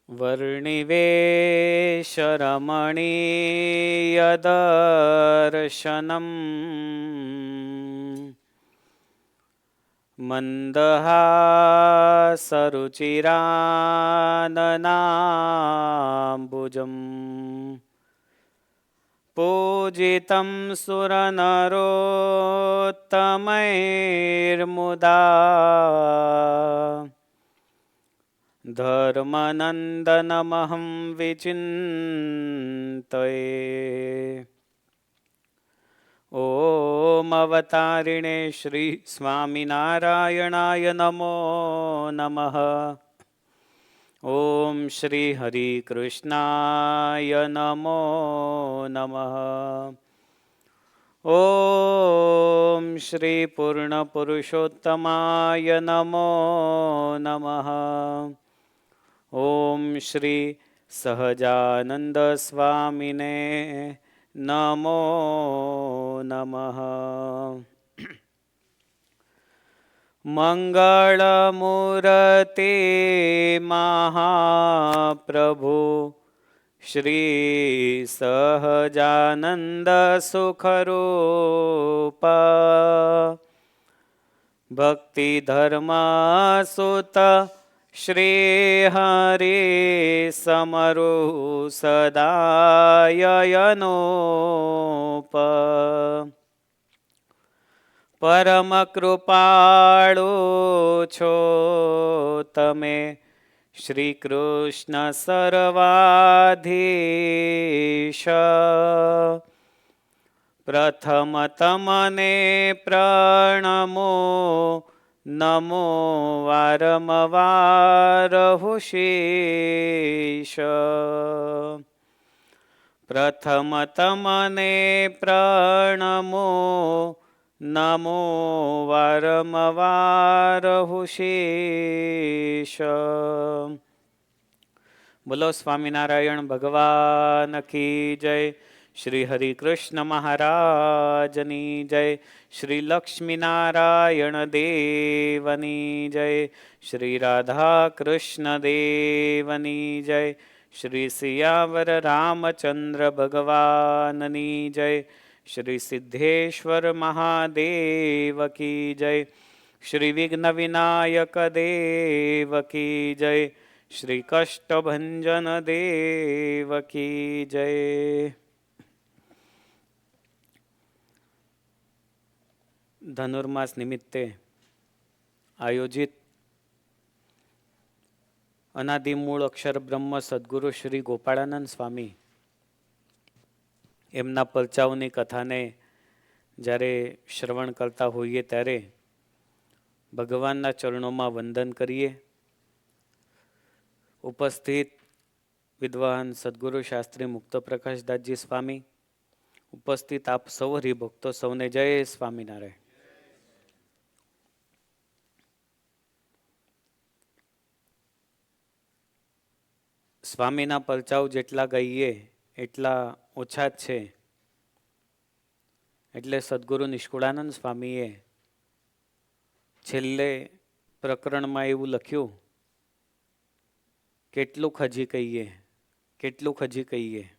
वर्णिवेशरमणीयदर्शनम् मन्दहासरुचिराननाम्बुजम् पूजितं सुरनरोत्तमैर्मुदा धर्मनन्दनमहं विचिन्तये। ॐ अवतारिणे श्री स्वामिनारायणाय नमो नमः। ॐ श्री हरिकृष्णाय नमो नमः। ॐ श्री पूर्णपुरुषोत्तमाय नमो नमः। ॐ श्री सहजानंद स्वामिने नमो नमः। मंगलमूर्ते महाप्रभु श्री सहजानंद सुखरूप भक्ति धर्म सुत श्री हरि समरु सदायनोप परम कृपाळु छो तमे श्री कृष्ण सर्वाधीश प्रथम तमने प्रणमो नमो वारंवार हुशीश प्रथम तमने प्रणमो नमो वारंवार हुशीश। बोलो स्वामीनारायण भगवान की जय। श्री हरि कृष्ण महाराजनी जय। श्री लक्ष्मी नारायण देवनी जय। श्री राधा कृष्ण देवनी जय। श्री सियावर रामचंद्र भगवाननी जय। श्री सिद्धेश्वर महादेव की जय। श्री विघ्न विनायक देव की जय। श्री कष्टभंजन देव की जय। धनुर्मास निमित्ते आयोजित अनादिमूળ अक्षर ब्रह्म सद्गुरु श्री गोपाळानंद स्वामी એમના પરચાઓની કથાને જ્યારે શ્રવણ કરતા હોઈએ ત્યારે ભગવાનના ચરણોમાં વંદન કરીએ. ઉપસ્થિત વિદ્વાન સદગુરુ શાસ્ત્રી મુક્ત પ્રકાશદાસજી સ્વામી, ઉપસ્થિત આપ સૌ હરિભક્તો સૌને જય સ્વામિનારાયણ. સ્વામીના પરચાઓ જેટલા ગાઈએ એટલા ઓછા જ છે. એટલે સદગુરુ નિષ્કુળાનંદ સ્વામીએ છેલ્લે પ્રકરણમાં એવું લખ્યું, કેટલું હજી કહીએ, કેટલું હજી કહીએ,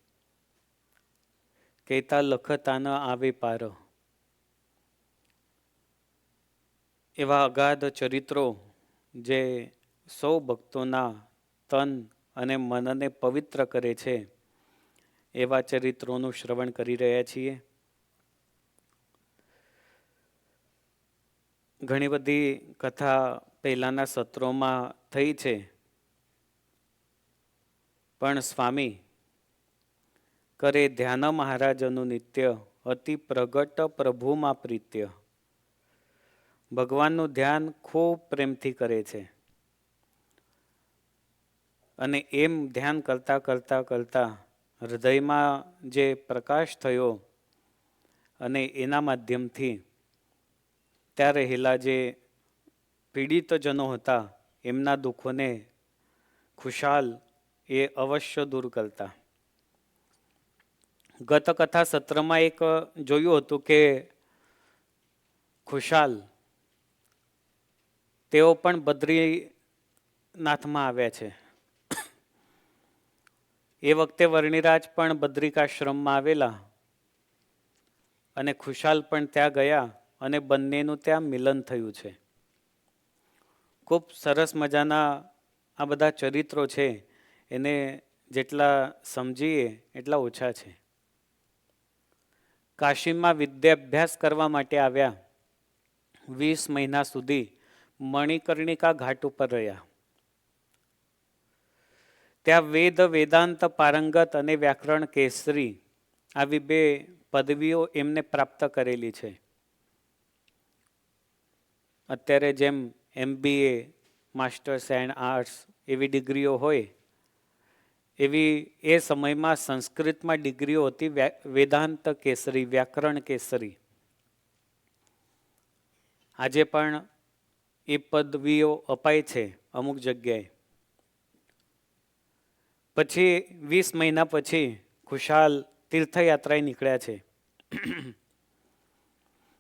કહેતા લખતા ન આવે પાર. એવા અગાધ ચરિત્રો જે સૌ ભક્તોના તન અને મનને પવિત્ર કરે છે, એવા ચરિત્રોનું શ્રવણ કરી રહ્યા છીએ. ઘણી બધી કથા પહેલાના સત્રોમાં થઈ છે, પણ સ્વામી કરે ધ્યાન મહારાજનું નિત્ય અતિ પ્રગટ પ્રભુમાં પ્રીત્ય. ભગવાનનું ધ્યાન ખૂબ પ્રેમથી કરે છે અને એમ ધ્યાન કરતા કરતા કરતા હૃદયમાં જે પ્રકાશ થયો અને એના માધ્યમથી ત્યાં રહેલા જે પીડિતજનો હતા એમના દુઃખોને ખુશાલ એ અવશ્ય દૂર કરતા. ગત કથા સત્રમાં એક જોયું હતું કે ખુશાલ તેઓ પણ બદ્રીનાથમાં આવ્યા છે એ વખતે વર્ણિરાજ પણ બદ્રિકાશ્રમમાં આવેલા અને ખુશાલ પણ ત્યાં ગયા અને બંનેનું ત્યાં મિલન થયું છે. ખૂબ સરસ મજાના આ બધા ચરિત્રો છે, એને જેટલા સમજીએ એટલા ઓછા છે. કાશીમાં વિદ્યાભ્યાસ કરવા માટે આવ્યા. 20 મહિના સુધી મણિકર્ણિકા ઘાટ ઉપર રહ્યા. ત્યાં વેદ વેદાંત પારંગત અને વ્યાકરણ કેસરી આવી 2 પદવીઓ એમને પ્રાપ્ત કરેલી છે. અત્યારે જેમ MBA માસ્ટર્સ એન્ડ આર્ટ્સ એવી ડિગ્રીઓ હોય, એવી એ સમયમાં સંસ્કૃતમાં ડિગ્રીઓ હતી, વેદાંત કેસરી, વ્યાકરણ કેસરી. આજે પણ એ પદવીઓ અપાય છે અમુક જગ્યાએ. પછી 20 મહિના પછી ખુશાલ તીર્થયાત્રાએ નીકળ્યા છે.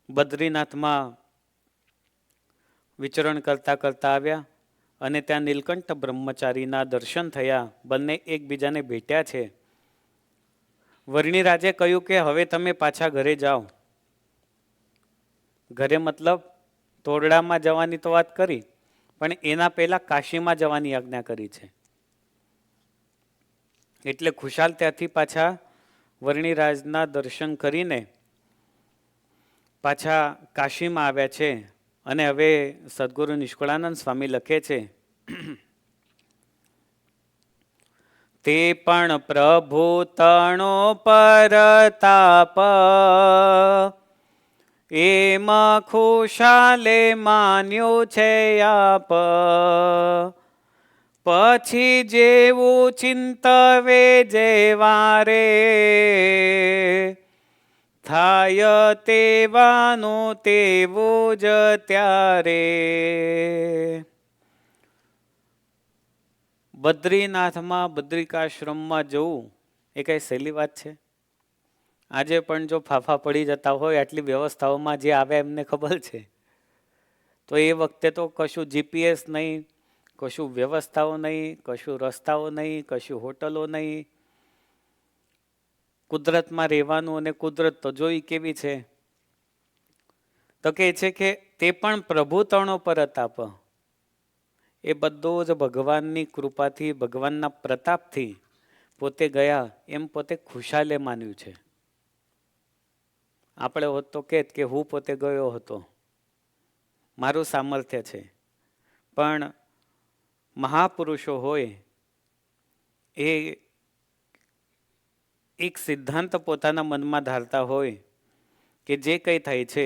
બદ્રીનાથમાં વિચરણ કરતા કરતા આવ્યા અને ત્યાં નીલકંઠ બ્રહ્મચારીના દર્શન થયા. બંને એકબીજાને ભેટ્યા છે. વર્ણિરાજે કહ્યું કે હવે તમે પાછા ઘરે જાઓ. ઘરે મતલબ તોરડામાં જવાની તો વાત કરી, પણ એના પહેલા કાશીમાં જવાની આજ્ઞા કરી છે. એટલે ખુશાલ ત્યાંથી પાછા વર્ણિરાજના દર્શન કરીને પાછા કાશીમાં આવ્યા છે. અને હવે સદગુરુ નિષ્કુળાનંદ સ્વામી લખે છે, તે પણ પ્રભુ તણો પરતાપ, એમાં ખુશાલે માન્યું છે આપ. પછી જેવું ચિંતવે જેવારે, થાય તેવાનું તેવું જ ત્યારે. બદ્રીનાથમાં બદ્રિકાશ્રમમાં જવું એ કઈ સહેલી વાત છે? આજે પણ જો ફાફા પડી જતા હોય આટલી વ્યવસ્થાઓમાં, જે આવે એમને ખબર છે. તો એ વખતે તો કશું GPS નહીં, કશું વ્યવસ્થાઓ નહીં, કશું રસ્તાઓ નહીં, કશું હોટલો નહીં. કુદરતમાં રહેવાનું, અને કુદરત તો જોઈ કેવી છે. તો કહે છે કે તે પણ પ્રભુ તણો પરતાપ, એ બધું જ ભગવાનની કૃપાથી, ભગવાનના પ્રતાપથી પોતે ગયા એમ પોતે ખુશાલે માન્યું છે. આપણે હોત તો કહેત કે હું પોતે ગયો હતો, મારું સામર્થ્ય છે. પણ મહાપુરુષો હોય એ એક સિદ્ધાંત પોતાના મનમાં ધારતા હોય કે જે કંઈ થાય છે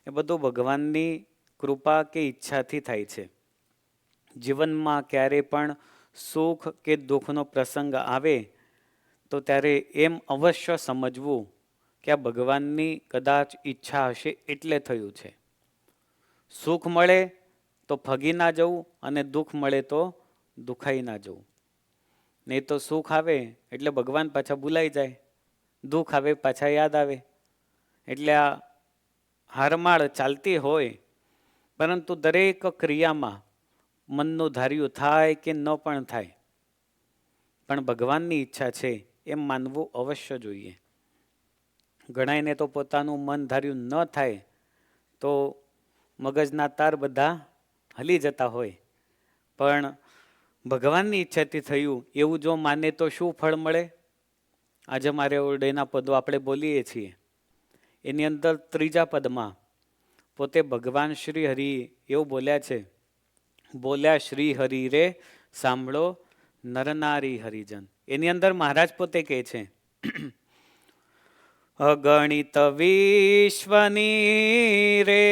એ બધું ભગવાનની કૃપા કે ઈચ્છાથી થાય છે. જીવનમાં ક્યારે પણ સુખ કે દુઃખનો પ્રસંગ આવે તો ત્યારે એમ અવશ્ય સમજવું કે આ ભગવાનની કદાચ ઈચ્છા હશે એટલે થયું છે. સુખ મળે તો ફગી ના જવું, અને દુઃખ મળે તો દુખાઈ ના જવું. નહીં તો સુખ આવે એટલે ભગવાન પાછા ભૂલાઈ જાય, દુઃખ આવે પાછા યાદ આવે. એટલે આ હારમાળ ચાલતી હોય, પરંતુ દરેક ક્રિયામાં મનનું ધાર્યું થાય કે ન પણ થાય, પણ ભગવાનની ઈચ્છા છે એમ માનવું અવશ્ય જોઈએ. ઘણાઈને તો પોતાનું મન ધાર્યું ન થાય તો મગજના તાર બધા હલી જતા હોય, પણ ભગવાનની ઈચ્છાથી થયું એવું જો માને તો શું ફળ મળે? આજે મારે ઓરડેના પદો આપણે બોલીએ છીએ, એની અંદર 3જા પદમાં પોતે ભગવાન શ્રી હરિ એવું બોલ્યા છે, બોલ્યા શ્રી હરિ રે સાંભળો નરનારી હરિજન. એની અંદર મહારાજ પોતે કહે છે, અગણિત વિશ્વની રે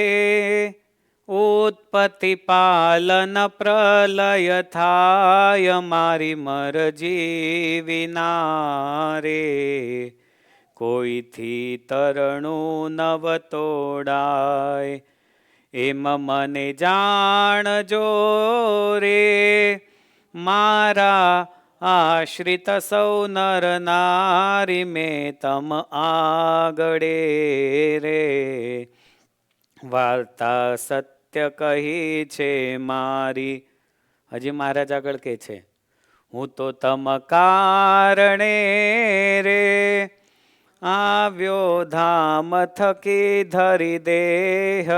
ઉત્પત્તિ પાલન પ્રલય થાય, મારી મરજી વિના રે કોઈથી તરણું નવ તોડાય. એમ મને જાણજો રે મારા આશ્રિત સૌ નર નારી, મેં તમ આગળે રે વાર્તા સત્ય કહી છે મારી. હજી મહારાજ આગળ કહે છે, હું તો તમ કારણે રે આવ્યો ધામ થકી ધરી દેહ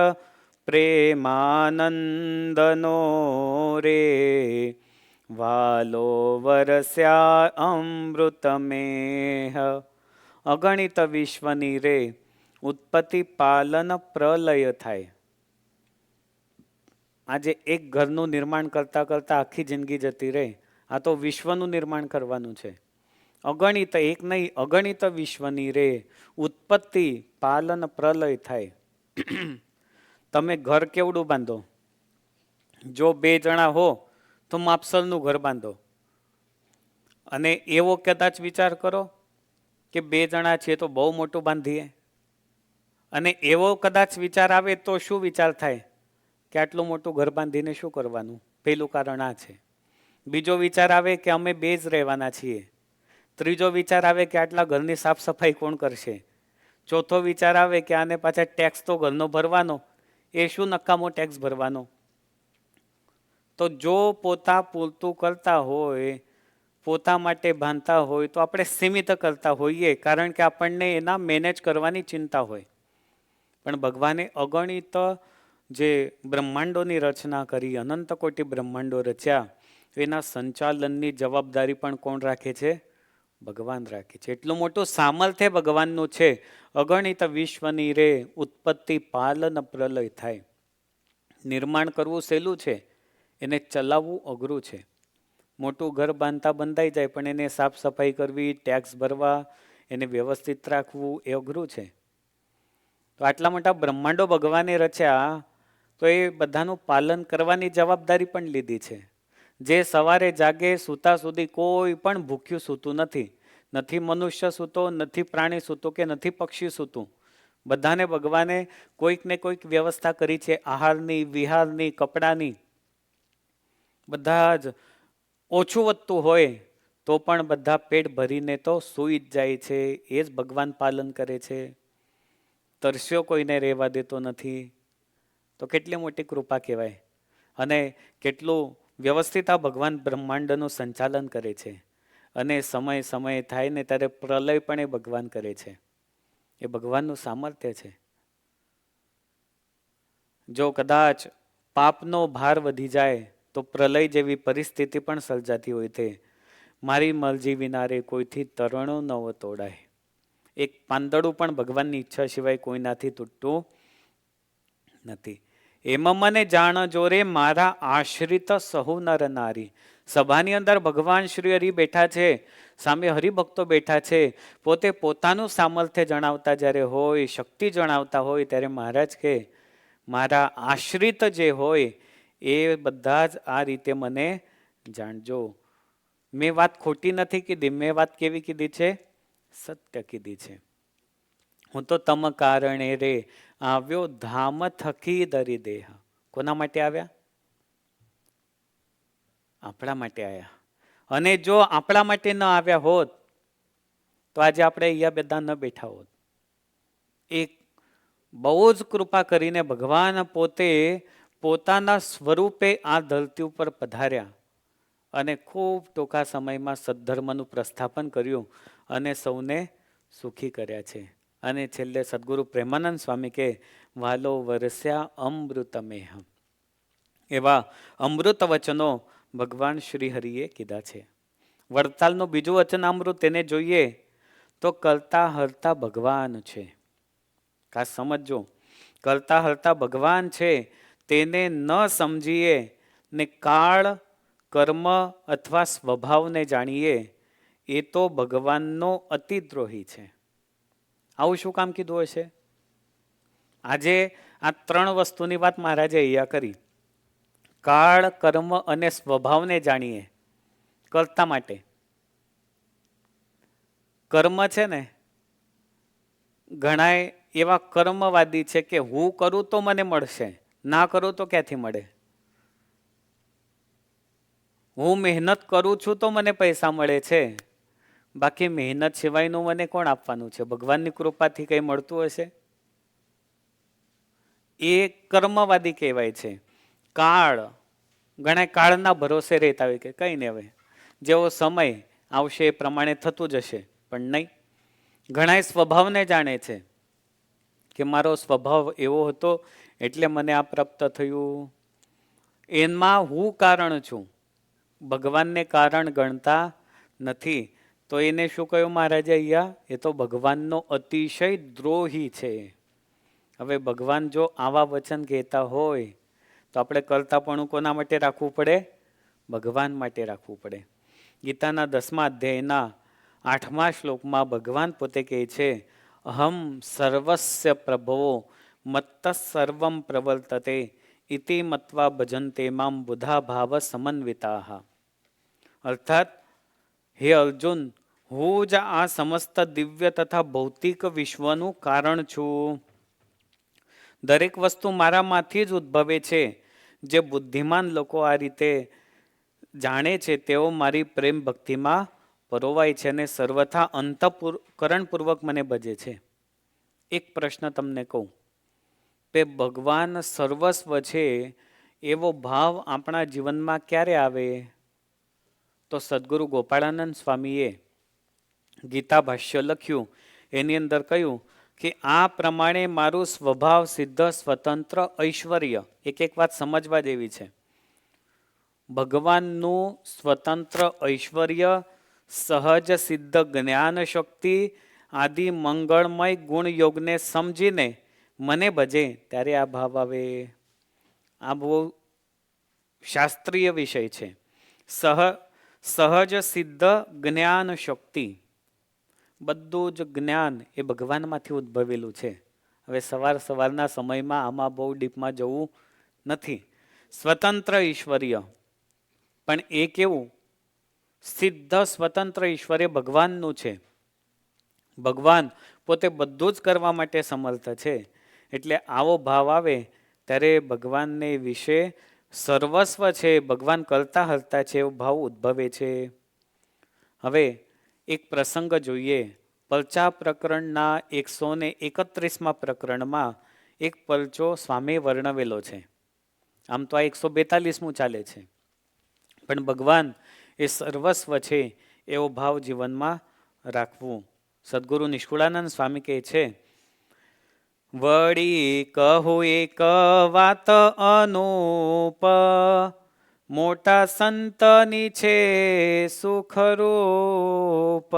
પ્રેમાનંદનો રે વાલો વરસ્યા અમૃત મેહ. અગણિત વિશ્વની રે ઉત્પત્તિ પાલન પ્રલય થાય. આજે એક ઘરનું નિર્માણ કરતા કરતા આખી જિંદગી જતી રહે. આ તો વિશ્વનું નિર્માણ કરવાનું છે. અગણિત, એક નહીં અગણિત વિશ્વની રે ઉત્પત્તિ પાલન પ્રલય થાય. તમે ઘર કેવડું બાંધો? જો 2 જણા હો તો માપસલનું ઘર બાંધો. અને એવો કદાચ વિચાર કરો કે 2 જણા છીએ તો બહુ મોટું બાંધીએ. અને એવો કદાચ વિચાર આવે તો શું વિચાર થાય કે આટલું મોટું ઘર બાંધીને શું કરવાનું? પહેલું કારણ આ છે. બીજો વિચાર આવે કે અમે 2 જ રહેવાના છીએ. ત્રીજો વિચાર આવે કે આટલા ઘરની સાફ સફાઈ કોણ કરશે? ચોથો વિચાર આવે કે આને પાછા ટેક્સ તો ઘરનો ભરવાનો, એ શું નકામો ટેક્સ ભરવાનો? તો જો પોતા પૂરતું કરતા હોય, પોતા માટે બાંધતા હોય તો આપણે સીમિત કરતા હોઈએ, કારણ કે આપણને એના મેનેજ કરવાની ચિંતા હોય. પણ ભગવાને અગણિત જે બ્રહ્માંડોની રચના કરી, અનંત કોટી બ્રહ્માંડો રચ્યા, એના સંચાલનની જવાબદારી પણ કોણ રાખે છે? ભગવાન રાખે છે. એટલું મોટું સામર્થ્ય ભગવાનનું છે. અગણિત વિશ્વની રે ઉત્પત્તિ પાલન પ્રલય થાય. નિર્માણ કરવું સહેલું છે, એને ચલાવવું અઘરું છે. મોટું ઘર બાંધતા બંધાઈ જાય, પણ એને સાફ સફાઈ કરવી, ટેક્સ ભરવા, એને વ્યવસ્થિત રાખવું એ અઘરું છે. તો આટલા મોટા બ્રહ્માંડો ભગવાને રચ્યા તો એ બધાનું પાલન કરવાની જવાબદારી પણ લીધી છે. જે સવારે જાગે સૂતા સુધી કોઈ પણ ભૂખ્યું સૂતું નથી. નથી મનુષ્ય સૂતો, નથી પ્રાણી સૂતો કે નથી પક્ષી સૂતું. બધાને ભગવાને કોઈક ને કોઈક વ્યવસ્થા કરી છે, આહારની, વિહારની, કપડાની. બધા જ ઓછું વધતું હોય તો પણ બધા પેટ ભરીને તો સૂઈ જ જાય છે. એ જ ભગવાન પાલન કરે છે. તરસ્યો કોઈને રહેવા દેતો નથી. તો કેટલી મોટી કૃપા કહેવાય. અને કેટલું વ્યવસ્થિત આ ભગવાન બ્રહ્માંડનું સંચાલન કરે છે. અને સમય થાય ને ત્યારે પ્રલય પણ એ ભગવાન કરે છે. એ ભગવાનનું સામર્થ્ય છે. જો કદાચ પાપનો ભાર વધી જાય તો પ્રલય જેવી પરિસ્થિતિ પણ સર્જાતી હોય છે. મારી મરજી વિના રે કોઈથી તરણો નવ તોડાય. એક પાંદડું પણ ભગવાનની ઈચ્છા સિવાય કોઈનાથી તૂટતું નથી. એમાં મને જાણજો રે મારા આશ્રિત સહુ નર નારી. સભાની અંદર ભગવાન શ્રી હરિ બેઠા છે, સામે હરિભક્તો બેઠા છે. પોતે પોતાનું સામર્થ્ય જણાવતા જ્યારે હોય, શક્તિ જણાવતા હોય, ત્યારે મહારાજ કે મારા આશ્રિત જે હોય એ બધા જ આ રીતે મને જાણજો. મેં વાત ખોટી નથી કીધી, મેં વાત કેવી કીધી છે? સત્ય કીધી છે. હું તો તમ કારણે રે આવ્યો ધામ થકી ધરી દેહ. કોના માટે આવ્યા? આપણા માટે આવ્યા. અને જો આપણા માટે ન આવ્યા હોત તો આજે આપણે અહીંયા બધા ન બેઠા હોત. એક બહુ જ કૃપા કરીને ભગવાન પોતે પોતાના સ્વરૂપે આ ધરતી ઉપર પધાર્યા અને ખૂબ ટૂંકા સમયમાં સદ્ધર્મનું પ્રસ્થાપન કર્યું અને સૌને સુખી કર્યા છે. અને છેલ્લે સદગુરુ પ્રેમાનંદ સ્વામી કે વાલો વરસ્યા અમૃતમેહ. એવા અમૃત વચનો ભગવાન શ્રી હરિએ કીધા છે. વડતાલનું બીજું વચનામૃત તેને જોઈએ તો કરતા હરતા ભગવાન છે. ખાસ સમજો, કરતા હરતા ભગવાન છે તેને ન સમજીએ ને કાળ, કર્મ અથવા સ્વભાવને જાણીએ એ તો ભગવાનનો અતિદ્રોહી છે. આવું શું કામ કીધું હશે? આજે આ 3 વસ્તુની વાત મહારાજે અહીંયા કરી. કાળ, કર્મ અને સ્વભાવને જાણીએ. કરતા માટે કર્મ છે ને, ઘણા એવા કર્મવાદી છે કે હું કરું તો મને મળશે, ના કરું તો ક્યાંથી મળે. હું મહેનત કરું છું તો મને પૈસા મળે છે, બાકી મહેનત સિવાયનું મને કોણ આપવાનું છે? ભગવાનની કૃપાથી કંઈ મળતું હશે? એ કર્મવાદી કહેવાય છે. કાળ, ઘણા કાળના ભરોસે રહેતા હોય કે કંઈ નહીં, હવે જેવો સમય આવશે એ પ્રમાણે થતું જશે. પણ નહીં, ઘણા સ્વભાવને જાણે છે કે મારો સ્વભાવ એવો હતો એટલે મને આ પ્રાપ્ત થયું. એમાં હું કારણ છું, ભગવાનને કારણ ગણતા નથી. તો એને શું કહ્યું મહારાજે અહીંયા? એ તો ભગવાનનો અતિશય દ્રોહી છે. હવે ભગવાન જો આવા વચન કહેતા હોય તો આપણે કરતાપણું કોના માટે રાખવું પડે? ભગવાન માટે રાખવું પડે. ગીતાના 10મા અધ્યાયના 8મા શ્લોકમાં ભગવાન પોતે કહે છે, અહમ સર્વસ્ય પ્રભવો મત્ત સર્વમ પ્રવર્તતે ઇતિ મત્વા ભજન્તે મામ બુધા ભાવ સમન્વિતાઃ. અર્થાત હે અર્જુન, હું જ આ સમસ્ત દિવ્ય તથા ભૌતિક વિશ્વનું કારણ છું. દરેક વસ્તુ મારામાંથી જ ઉદ્ભવે છે. જે બુદ્ધિમાન લોકો આ રીતે જાણે છે તેઓ મારી પ્રેમ ભક્તિમાં પરોવાય છે અને સર્વથા અંતઃકરણપૂર્વક મને ભજે છે. એક પ્રશ્ન તમને કહું કે ભગવાન સર્વસ્વ છે એવો ભાવ આપણા જીવનમાં ક્યારે આવે? તો સદગુરુ ગોપાળાનંદ સ્વામીએ ગીતા ભાષ્ય લખ્યું, એની અંદર કહ્યું કે આ પ્રમાણે મારું સ્વભાવ સિદ્ધ સ્વતંત્ર ઐશ્વર્ય. એક વાત સમજવા જેવી છે. ભગવાનનું સ્વતંત્ર ઐશ્વર્ય, સહજ સિદ્ધ જ્ઞાન શક્તિ આદિ મંગળમય ગુણ યોગને સમજીને મને ભજે ત્યારે આ ભાવ આવે. આ બહુ શાસ્ત્રીય વિષય છે. સહજ સિદ્ધ જ્ઞાન શક્તિ, બધું જ જ્ઞાન એ ભગવાનમાંથી ઉદ્ભવેલું છે. હવે સવારના સમયમાં આમાં બહુ ડીપમાં જવું નથી. સ્વતંત્ર ઈશ્વર્ય, પણ એ કેવું? સિદ્ધ સ્વતંત્ર ઈશ્વર્ય ભગવાનનું છે. ભગવાન પોતે બધું જ કરવા માટે સમર્થ છે. એટલે આવો ભાવ આવે ત્યારે ભગવાનને વિશે સર્વસ્વ છે, ભગવાન કરતા હરતા છે એવો ભાવ ઉદ્ભવે છે. હવે એક પ્રસંગ જોઈએ. પરચા પ્રકરણના 131મા પ્રકરણમાં એક પરચો સ્વામી વર્ણવેલો છે. આમ તો આ 142મું ચાલે છે. પણ ભગવાન એ સર્વસ્વ છે એવો ભાવ જીવનમાં રાખવું. સદગુરુ નિષ્કુળાનંદ સ્વામી કહે છે, વળી કહું એક વાત અનુપ, મોટા સંતની છે સુખરૂપ.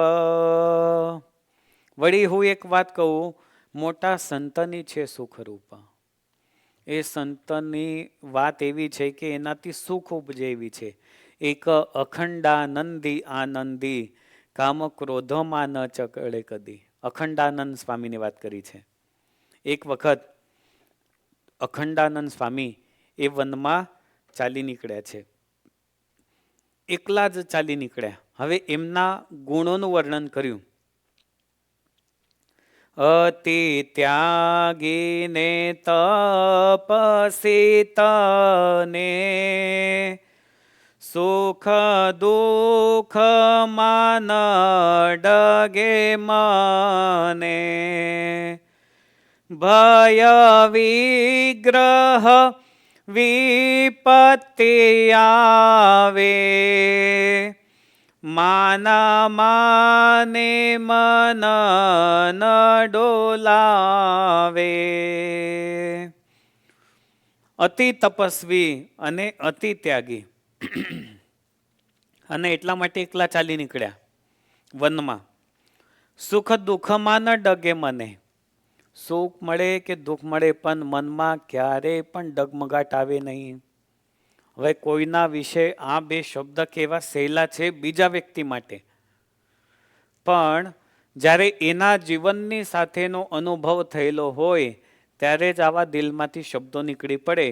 વળી હું એક વાત કહું, મોટા સંતની છે સુખરૂપ. એ સંતની વાત એવી છે કે એનાથી સુખ ઉપજે એવી છે. એક અખંડાનંદી આનંદી, કામ ક્રોધમાં ન ચકડે કદી. અખંડાનંદ સ્વામીની વાત કરી છે. એક વખત અખંડાનંદ સ્વામી એ વનમાં ચાલી નીકળ્યા છે. એકલા જ ચાલી નીકળ્યા. હવે એમના ગુણોનું વર્ણન કર્યું. અતિ ત્યાગીને તપસીતને, સુખ દુઃખ માન ડગે મને, ભય વિગ્રહ વિપત્તિ આવે, માના માને મન ન ડોલાવે. અતિ તપસ્વી અને અતિ ત્યાગી અને એટલા માટે એકલા ચાલી નીકળ્યા વનમાં. સુખ દુઃખમાં ન ડગે મને. સુખ મળે કે દુઃખ મળે પણ મનમાં ક્યારેય પણ ડગમગાટ આવે નહીં. હવે કોઈના વિશે આ બે શબ્દ કેવા સહેલા છે બીજા વ્યક્તિ માટે, પણ જ્યારે એના જીવનની સાથેનો અનુભવ થયેલો હોય ત્યારે જ આવા દિલમાંથી શબ્દો નીકળી પડે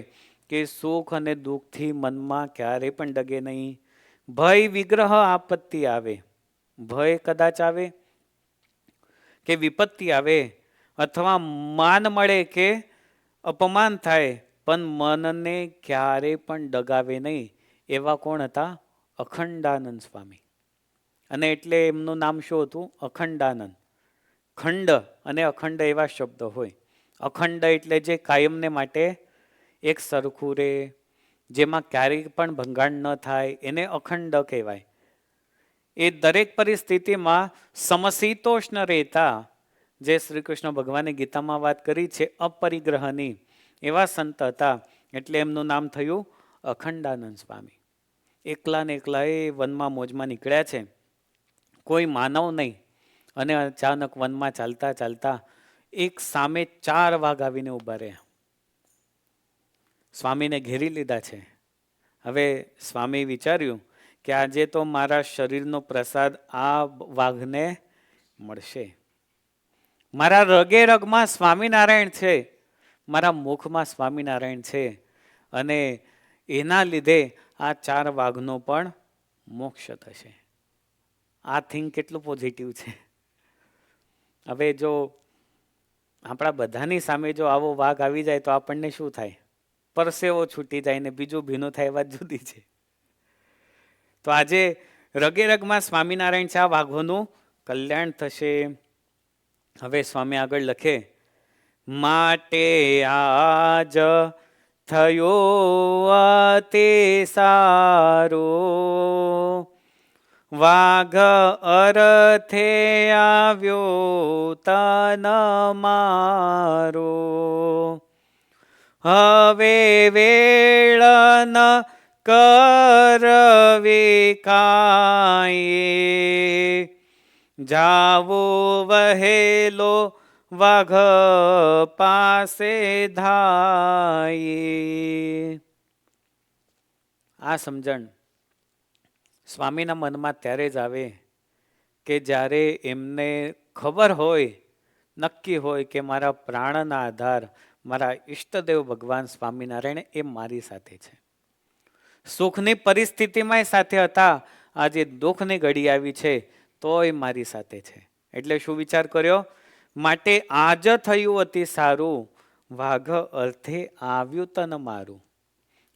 કે સુખ અને દુઃખથી મનમાં ક્યારેય પણ ડગે નહીં. ભય વિગ્રહ આપત્તિ આવે, ભય કદાચ આવે કે વિપત્તિ આવે, અથવા માન મળે કે અપમાન થાય, પણ મનને ક્યારેય પણ ડગાવે નહીં. એવા કોણ હતા? અખંડાનંદ સ્વામી. અને એટલે એમનું નામ શું હતું? અખંડાનંદ. ખંડ અને અખંડ એવા શબ્દ હોય. અખંડ એટલે જે કાયમને માટે એક સરખું રે, જેમાં ક્યારેય પણ ભંગાણ ન થાય, એને અખંડ કહેવાય. એ દરેક પરિસ્થિતિમાં સમશીતોષ્ણ રહેતા, જે શ્રી કૃષ્ણ ભગવાને ગીતામાં વાત કરી છે અપરિગ્રહની, એવા સંત હતા. એટલે એમનું નામ થયું અખંડાનંદ સ્વામી. એકલા ને એકલા એ વનમાં મોજમાં નીકળ્યા છે, કોઈ માનવ નહીં. અને અચાનક વનમાં ચાલતા ચાલતા એક સામે 4 વાઘ આવીને ઉભા રહ્યા. સ્વામીને ઘેરી લીધા છે. હવે સ્વામી વિચાર્યું કે આજે તો મારા શરીરનો પ્રસાદ આ વાઘને મળશે. મારા રગે રગમાં સ્વામિનારાયણ છે, મારા મુખમાં સ્વામિનારાયણ છે, અને એના લીધે આ 4 વાઘનો પણ મોક્ષ થશે. આ થિંક કેટલું પોઝિટિવ છે. હવે જો આપણા બધાની સામે જો આવો વાઘ આવી જાય તો આપણને શું થાય? પરસેવો છૂટી જાય ને બીજું ભીનું થાય, વાત જુદી છે. તો આજે રગે રગમાં સ્વામિનારાયણ છે, આ વાઘોનું કલ્યાણ થશે. હવે સ્વામી આગળ લખે, માટે આજ થયો તે સારું, વાઘ અર્થે આવ્યો તન મારો, હવે વેળન કરવી કાંઈ, જાવો વહેલો વાઘ પાસે ધાઈ. આ સમજણ સ્વામીના મનમાં ત્યારે જ આવે કે જ્યારે એમને ખબર હોય, નક્કી હોય કે મારા પ્રાણના આધાર મારા ઈષ્ટદેવ ભગવાન સ્વામિનારાયણ એ મારી સાથે છે. સુખની પરિસ્થિતિમાં સાથે હતા, આજે દુઃખની ઘડી આવી છે તોય મારી સાથે છે. એટલે શું વિચાર કર્યો? માટે આજ થયું અતિ સારું, વાઘ અર્થે આવ્યું તન મારું.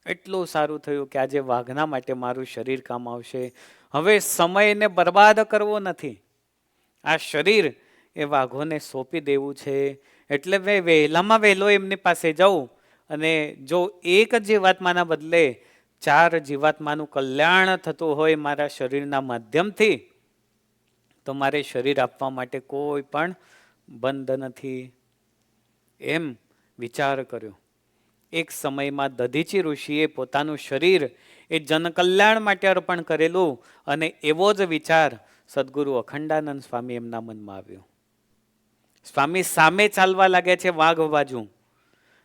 એટલું સારું થયું કે આજે વાઘના માટે મારું શરીર કામ આવશે. હવે સમયને બરબાદ કરવો નથી, આ શરીર એ વાઘોને સોંપી દેવું છે. એટલે મેં વહેલામાં વહેલો એમની પાસે જાઉં, અને જો એક જીવાત્માના બદલે 4 જીવાત્માનું કલ્યાણ થતું હોય મારા શરીરના માધ્યમથી, તો મારે શરીર આપવા માટે કોઈ પણ બંધ નથી. એમ વિચાર કર્યો. એક સમયમાં દધીચી ઋષિએ પોતાનું શરીર એ જનકલ્યાણ માટે અર્પણ કરેલું, અને એવો જ વિચાર સદગુરુ અખંડાનંદ સ્વામી એમના મનમાં આવ્યો. સ્વામી સામે ચાલવા લાગ્યા છે વાઘ બાજુ.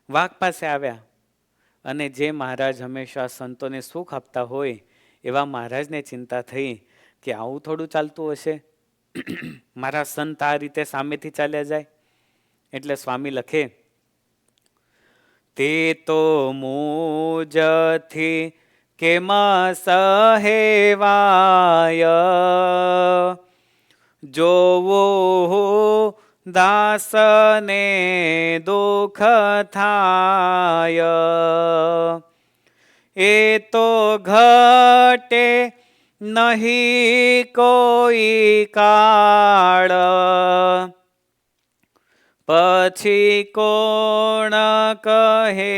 વાઘ પાસે આવ્યા, અને જે મહારાજ હંમેશા સંતોને સુખ આપતા હોય એવા મહારાજને ચિંતા થઈ કે આવું થોડું ચાલતું હશે, મારા સંત આ રીતે સામેથી ચાલ્યા જાય. એટલે સ્વામી લખે, તે તો મુજથી કેમ સહેવાય, જોવો દાસને દુઃખ થાય, એ તો ઘટે નહીં કોઈ કાળ, પછી કોણ કહે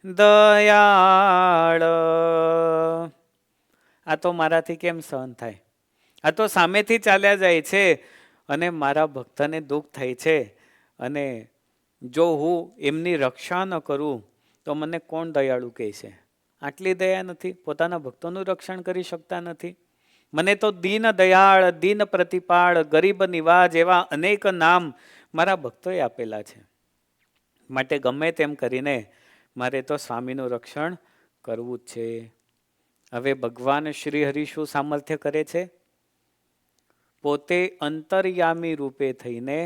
દયાળ. આ તો મારાથી કેમ સહન થાય? આ તો સામેથી ચાલ્યા જાય છે અને મારા ભક્તને દુઃખ થાય છે, અને જો હું એમની રક્ષા ન કરું તો મને કોણ દયાળુ કહે છે? આટલી દયા નથી? પોતાના ભક્તોનું રક્ષણ કરી શકતા નથી? મને તો દીન દયાળ, દીન પ્રતિપાળ, ગરીબ નિવાજ એવા અનેક નામ મારા ભક્તોએ આપેલા છે. માટે ગમે તેમ કરીને મારે તો સ્વામીનું રક્ષણ કરવું જ છે. હવે ભગવાન શ્રી હરિ શું સામર્થ્ય કરે છે? પોતે અંતર્યામી રૂપે થઈને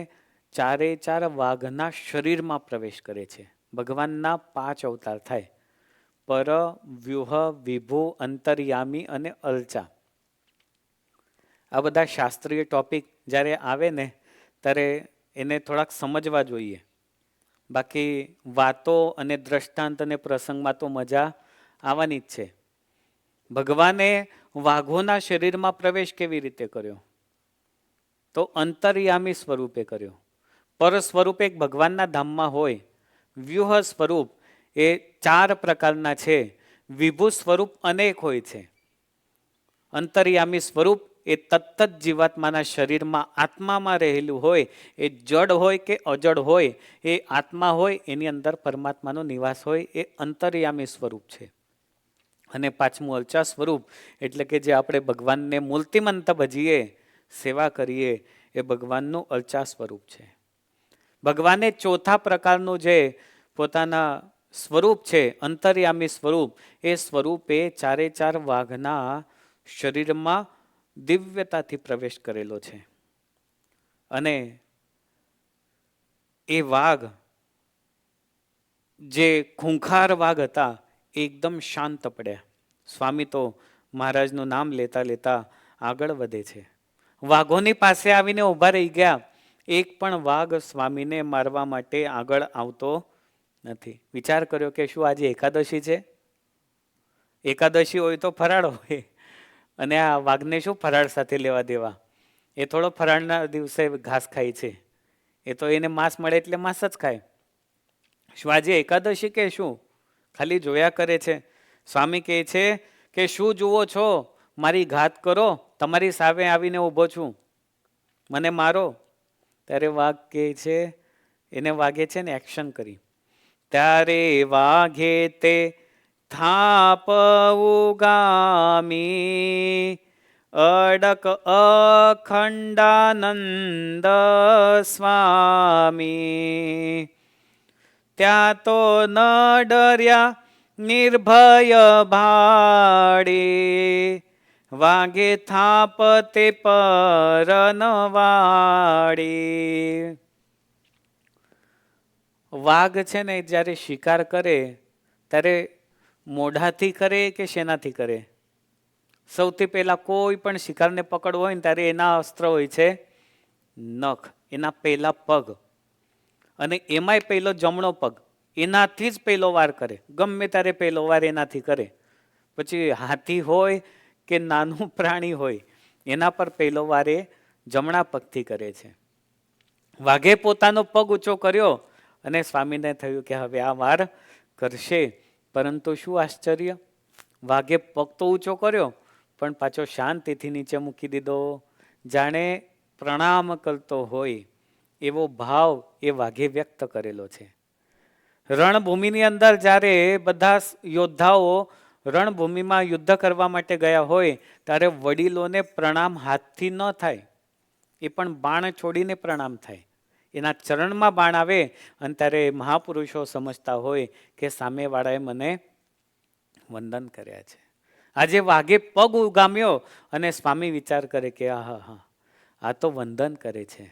4 વાઘના શરીરમાં પ્રવેશ કરે છે. ભગવાનના 5 અવતાર થાય: પર, વ્યુહ, વિભુ, અંતર્યામી અને અલચા. આ બધા શાસ્ત્રીય ટોપિક જ્યારે આવે ને ત્યારે એને થોડાક સમજવા જોઈએ. બાકી વાતો અને દ્રષ્ટાંત અને પ્રસંગમાં તો મજા આવવાની જ છે. ભગવાને વાઘોના શરીરમાં પ્રવેશ કેવી રીતે કર્યો? તો અંતર્યામી સ્વરૂપે કર્યો. પર સ્વરૂપ એક ભગવાનના ધામમાં હોય, વ્યુહ સ્વરૂપ એ 4 પ્રકારના છે, વિભુ સ્વરૂપ અનેક હોય છે, અંતર્યામી સ્વરૂપ એ તત્ત જીવાત્માના શરીરમાં આત્મામાં રહેલું હોય, એ જડ હોય કે અજડ હોય, એ આત્મા હોય એની અંદર પરમાત્માનો નિવાસ હોય, એ અંતર્યામી સ્વરૂપ છે. અને પાંચમું અર્ચા સ્વરૂપ એટલે કે જે આપણે ભગવાનને મૂર્તિમંત ભજીએ, સેવા કરીએ, એ ભગવાનનું અર્ચા સ્વરૂપ છે. ભગવાને ચોથા પ્રકારનું જે પોતાના સ્વરૂપ છે, અંતર્યામી સ્વરૂપ, એ સ્વરૂપે ચારે ચાર વાઘના શરીરમાં દિવ્યતાથી પ્રવેશ કરેલો છે. અને એ વાઘ જે ખૂંખાર વાઘ હતા એ એકદમ શાંત પડ્યા. સ્વામી તો મહારાજનું નામ લેતા લેતા આગળ વધે છે. વાઘોની પાસે આવીને ઊભા રહી ગયા. એક પણ વાઘ સ્વામીને મારવા માટે આગળ આવતો નથી. વિચાર કર્યો કે શું આજે એકાદશી છે? એકાદશી હોય તો ફરાળ હોય, અને આ વાઘને શું ફરાળ સાથે લેવા દેવા? એ થોડો ફરાળના દિવસે ઘાસ ખાય છે, એ તો એને માંસ મળે એટલે માંસ જ ખાય. શું આજે એકાદશી કે શું? ખાલી જોયા કરે છે. સ્વામી કહે છે કે શું જુઓ છો? મારી ઘાત કરો, તમારી સામે આવીને ઊભો છું, મને મારો. ત્યારે વાઘ કહે છે, એને વાઘે છે ને એક્શન કરી. ત્યારે વાઘે તે થાપ ઉગામી, અડક અખંડાનંદ સ્વામી. ત્યાં તો ન ડર્યા નિર્ભય ભાડી, વાગે થાપ તે પરનવાડી. વાઘ છે ને જ્યારે શિકાર કરે ત્યારે મોઢાથી કરે કે શેનાથી કરે? સૌથી પહેલા કોઈ પણ શિકારને પકડવો હોય ને ત્યારે એના અસ્ત્ર હોય છે નખ, એના પહેલા પગ, અને એમાંય પહેલો જમણો પગ, એનાથી જ પહેલો વાર કરે. ગમે ત્યારે પહેલો વાર એનાથી કરે. પછી હાથી હોય કે નાનું પ્રાણી હોય, એના પર પહેલો વાર એ જમણા પગથી કરે છે. વાઘે પોતાનો પગ ઊંચો કર્યો અને સ્વામીને થયું કે હવે આ વાર કરશે. પરંતુ શું આશ્ચર્ય, વાઘે પગ તો ઊંચો કર્યો પણ પાછો શાંતિથી નીચે મૂકી દીધો, જાણે પ્રણામ કરતો હોય એવો ભાવ એ વાઘે વ્યક્ત કરેલો છે. રણભૂમિની અંદર જ્યારે બધા યોદ્ધાઓ રણભૂમિમાં યુદ્ધ કરવા માટે ગયા હોય ત્યારે વડીલોને પ્રણામ હાથથી ન થાય, એ પણ બાણ છોડીને પ્રણામ થાય. એના ચરણમાં બાણ આવે અને ત્યારે મહાપુરુષો સમજતા હોય કે સામેવાળાએ મને વંદન કર્યા છે. આજે વાઘે પગ ઉગામ્યો અને સ્વામી વિચાર કરે કે આ તો વંદન કરે છે.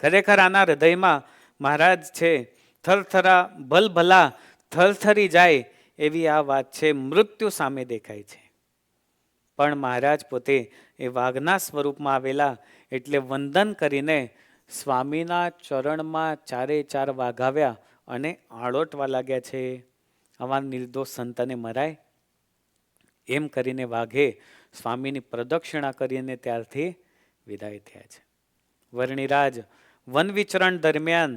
ખરેખર આના હૃદયમાં મહારાજ છે થરથરા ભલભલા થરથરી જાય એવી આ વાત છે. મૃત્યુ સામે દેખાય છે પણ મહારાજ પોતે એ વાઘના સ્વરૂપમાં આવેલા એટલે વંદન કરીને સ્વામીના ચરણમાં ચારે ચાર વાઘ આવ્યા અને આળોટવા લાગ્યા છે. આવા નિર્દોષ સંતને મરાય? એમ કરીને વાઘે સ્વામીની પ્રદક્ષિણા કરીને ત્યારથી વિદાય થયા છે. વર્ણિરાજ વન વિચરણ દરમિયાન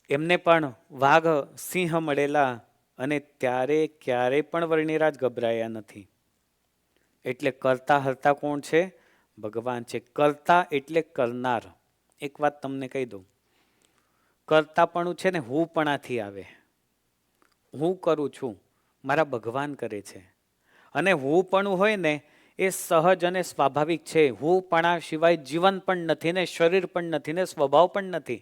એમને પણ વાઘ સિંહ મળેલા અને ત્યારે ક્યારેય પણ વર્ણિરાજ ગભરાયા નથી. એટલે કરતા હરતા કોણ છે? ભગવાન છે. કરતા એટલે કરનાર. એક વાત તમને કહી દઉં, કરતાપણું છે ને હુંપણાથી આવે. હું કરું છું, મારા ભગવાન કરે છે. અને હુંપણું હોય ને એ સહજ અને સ્વાભાવિક છે. હુંપણા સિવાય જીવન પણ નથી ને શરીર પણ નથી ને સ્વભાવ પણ નથી.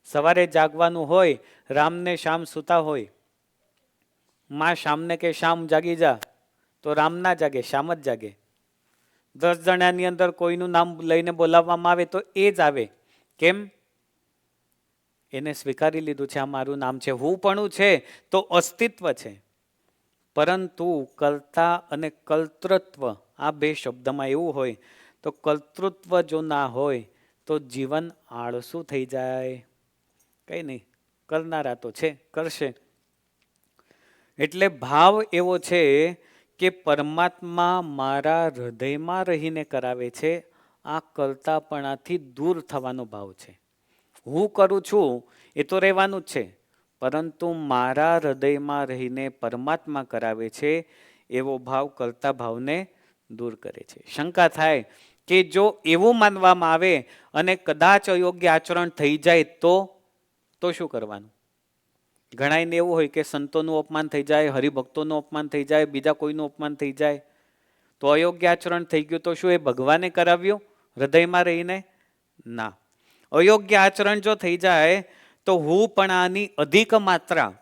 સવારે જાગવાનું હોય, રામને શ્યામ સૂતા હોય, માં શ્યામને કે શ્યામ જાગી જા, તો રામ ના જાગે, શ્યામ જ જાગે. 10 જણાની અંદર કોઈનું નામ લઈને બોલાવવામાં આવે તો એ જ આવે. કેમ? એને સ્વીકારી લીધું છે આ મારું નામ છે. હુંપણું છે તો અસ્તિત્વ છે. પરંતુ કર્તા અને કર્તૃત્વ આ બે શબ્દમાં એવું હોય તો કર્તૃત્વ જો ના હોય તો જીવન આળસુ થઈ જાય. કઈ નહીં, કરનારા તો છે, કરશે. એટલે ભાવ એવો છે કે પરમાત્મા મારા હૃદયમાં રહીને કરાવે છે. આ કરતાપણાથી દૂર થવાનો ભાવ છે. હું કરું છું એ તો રહેવાનું જ છે, પરંતુ મારા હૃદયમાં રહીને પરમાત્મા કરાવે છે એવો ભાવ કરતા ભાવને દૂર કરે છે. શંકા થાય કે જો એવું માનવામાં આવે અને કદાચ અયોગ્ય આચરણ થઈ જાય તો શું કરવાનું? ઘણાને એવું હોય કે સંતોનું અપમાન થઈ જાય, હરિભક્તોનું અપમાન થઈ જાય, બીજા કોઈનું અપમાન થઈ જાય તો અયોગ્ય આચરણ થઈ ગયું તો શું એ ભગવાને કરાવ્યું હૃદયમાં રહીને? ના. અયોગ્ય આચરણ જો થઈ જાય તો હું પણ આની અધિક માત્રા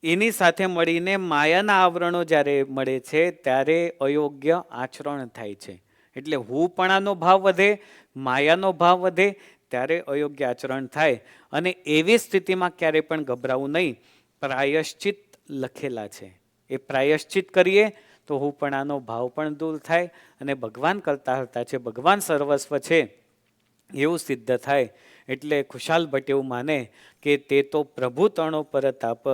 એની સાથે મળીને માયાના આવરણો જ્યારે મળે છે ત્યારે અયોગ્ય આચરણ થાય છે. એટલે હુંપણાનો ભાવ વધે, માયાનો ભાવ વધે ત્યારે અયોગ્ય આચરણ થાય. અને એવી સ્થિતિમાં ક્યારે પણ ગભરાવું નહીં. પ્રાયશ્ચિત લખેલા છે, એ પ્રાયશ્ચિત કરીએ તો હુંપણાનો ભાવ પણ દૂર થાય અને ભગવાન કરતા હતા છે, ભગવાન સર્વસ્વ છે એવું સિદ્ધ થાય. એટલે ખુશાલ ભટ્ટ એવું માને કે તે તો પ્રભુ તણો પરત આપ,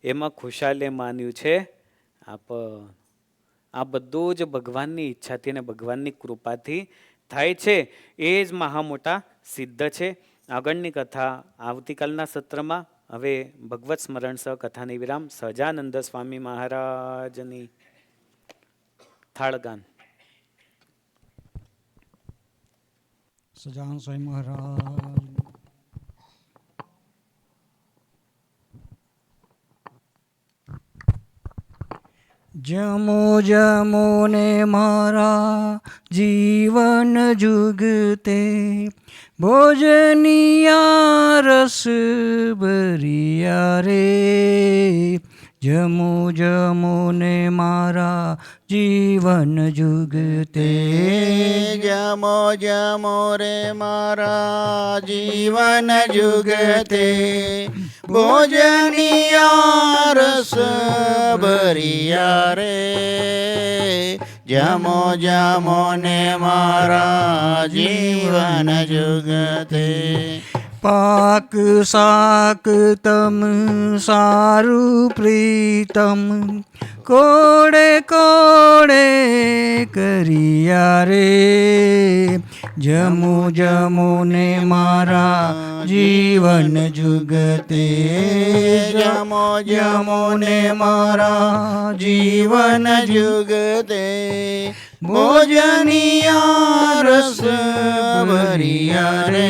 એમાં ખુશાલે માન્યું છે આપ. આ બધું જ ભગવાનની ઈચ્છાથી અને ભગવાનની કૃપાથી થાય છે. એ જ મહા મોટા સિદ્ધ છે. આગળની કથા આવતીકાલના સત્રમાં. હવે ભગવત સ્મરણ સહ કથાની વિરામ. સહજાનંદ સ્વામી મહારાજની થાળગાન. સહજાનંદ સ્વામી મહારાજ. જમો જમો ને મારા જીવન જુગતે, ભોજનિયા રસ ભરિયા રે. જમો જમો ને મારા જીવન જુગતે, જમો જમો રે મારા જીવન જુગતે, ભોજનિયા રસ ભરિયા રે. જમો જમો ને મારા જીવન જુગતે. પાક શાક તમ સારું પ્રીતમ, કોડે કોડે કરિયા રે. જમો જમો ને મારા જીવન જુગતે, જમો જમો ને મારા જીવન જુગતે, ભોજનિયા રસ ભરિયા રે.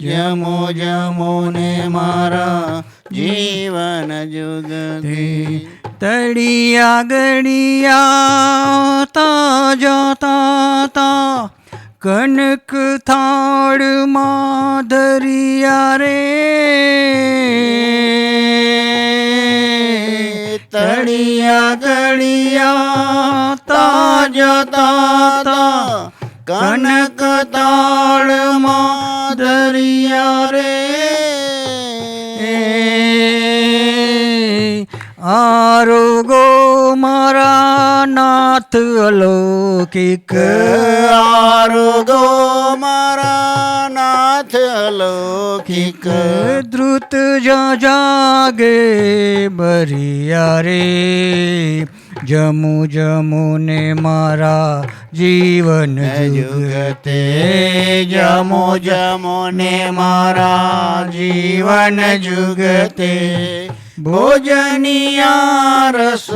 જમો જમો ને મારા જીવન જુગતે. તળિયા ગળિયા તાજા તાતા, કનક થાળમાં ધરિયા રે. તળિયા ગળિયા તાજા તાતા, કનક તાળમાં ધરિયા રે. આરોગો મારા નાથ અલૌકિક, આરોગો મારા નાથ અલૌકિક. દ્રુત જાગે ભરિયા રે. જમો જમો ને મારા જીવન જુગતે, જમો જમો ને મારા જીવન જુગતે, ભોજનિયા રસ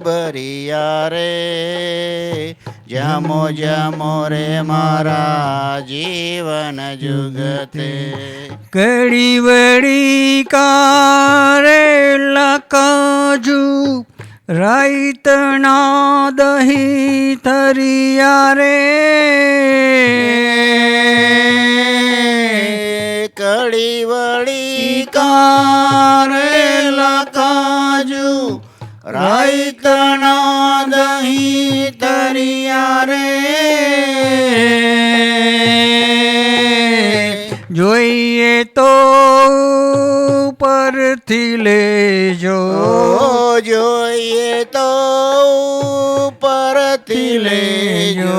ભરિયા રે. જમો જમો રે મારા જીવન જુગતે. કડી વડી કારેલા કાજુ, રાઈતણા દહીં થરિયા રે. કડી વળી કારેલા કાજુ, રાઈતણા દહીં તરિયા રે. જોઈએ તો પરથી લેજો, જોઈએ તો પરથી લેજો.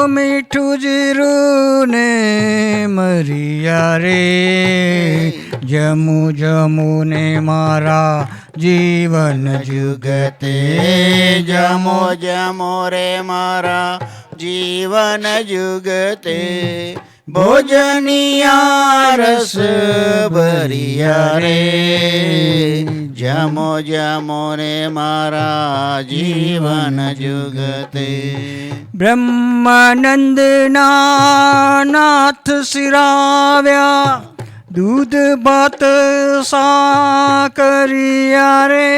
મીઠું જીરું ને મરિયા રે. જમો જમો ને મારા જીવન જુગતે, જમો જમો રે મારા જીવન જુગતે, ભોજનિયા રસ ભરિયા રે. જમો જમો રે મારા જીવન જુગતે બ્રહ્માનંદના નાથ શિરાવ્યા દૂધ ભાત સાકરિયા રે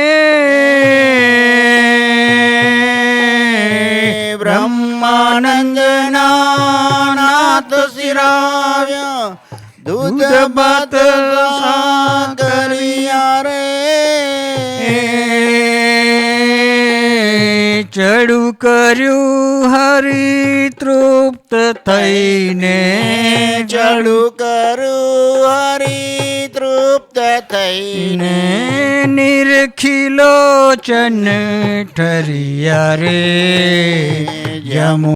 બ્રહ્માનંદના નાથ શિરાવ્યા દૂધ ભાત સાકરિયા રે ચડુ કર્યું હરિ તૃપ્ત થઈને ચડુ કરું હરિ તૃપ્ત થઈને નિરખિલો ચન ઠરિયા રે જમો